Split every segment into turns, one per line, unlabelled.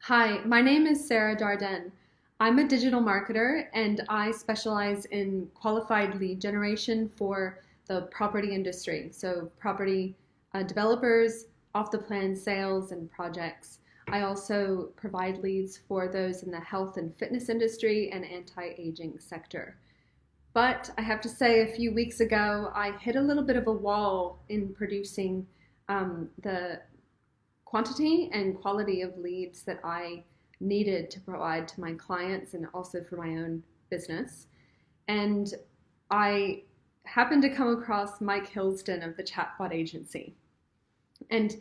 Hi, my name is Sarah Darden. I'm a digital marketer and I specialize in qualified lead generation for the property industry. So property developers, off-the-plan sales and projects. I also provide leads for those in the health and fitness industry and anti-aging sector. But I have to say, a few weeks ago, I hit a little bit of a wall in producing the quantity and quality of leads that I needed to provide to my clients and also for my own business. And I happened to come across Mike Hilsden of the Chatbot Agency. And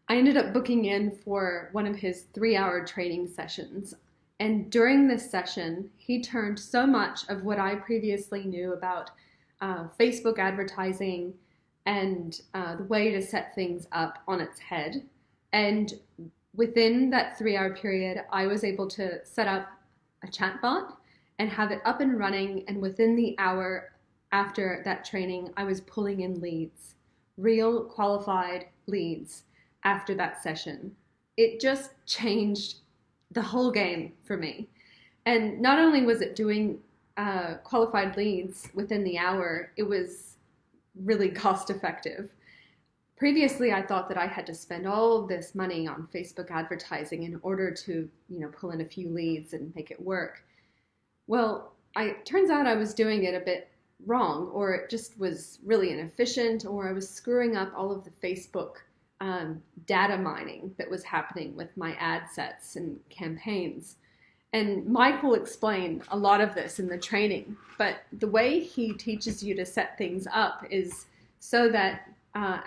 I ended up booking in for one of his 3-hour training sessions. And during this session, he turned so much of what I previously knew about Facebook advertising and the way to set things up on its head. And within that 3-hour period, I was able to set up a chatbot and have it up and running. And within the hour after that training, I was pulling in leads, real qualified leads after that session. It just changed the whole game for me. And not only was it doing qualified leads within the hour, it was really cost effective. Previously, I thought that I had to spend all of this money on Facebook advertising in order to, pull in a few leads and make it work. Well, it turns out I was doing it a bit wrong, or it just was really inefficient, or I was screwing up all of the Facebook data mining that was happening with my ad sets and campaigns. And Mike will explain a lot of this in the training, but the way he teaches you to set things up is so that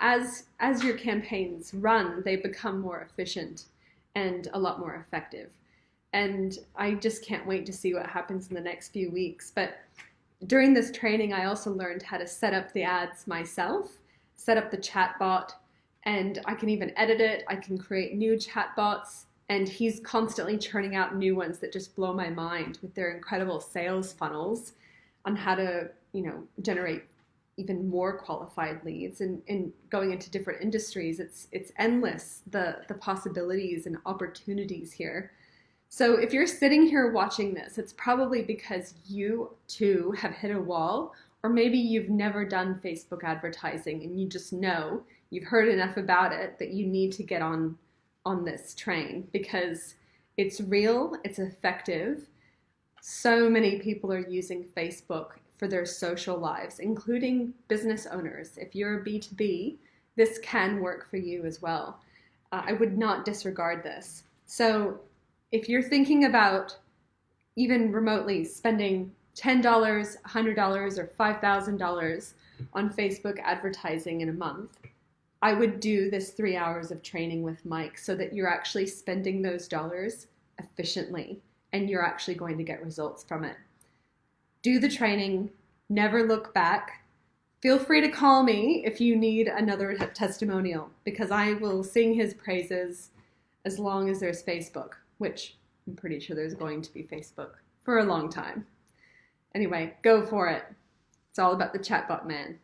as your campaigns run, they become more efficient and a lot more effective. And I just can't wait to see what happens in the next few weeks. But during this training, I also learned how to set up the ads myself, set up the chatbot, and I can even edit it. I can create new chatbots, and he's constantly churning out new ones that just blow my mind with their incredible sales funnels on how to, generate even more qualified leads and going into different industries. It's endless, the possibilities and opportunities here. So if you're sitting here watching this, it's probably because you too have hit a wall, or maybe you've never done Facebook advertising and you just know, you've heard enough about it that you need to get on this train because it's real, it's effective. So many people are using Facebook for their social lives, including business owners. If you're a B2B, this can work for you as well. I would not disregard this. So if you're thinking about even remotely spending $10, $100, or $5,000 on Facebook advertising in a month, I would do this 3 hours of training with Mike so that you're actually spending those dollars efficiently and you're actually going to get results from it. Do the training, never look back. Feel free to call me if you need another testimonial because I will sing his praises as long as there's Facebook, which I'm pretty sure there's going to be Facebook for a long time. Anyway, go for it. It's all about the chatbot man.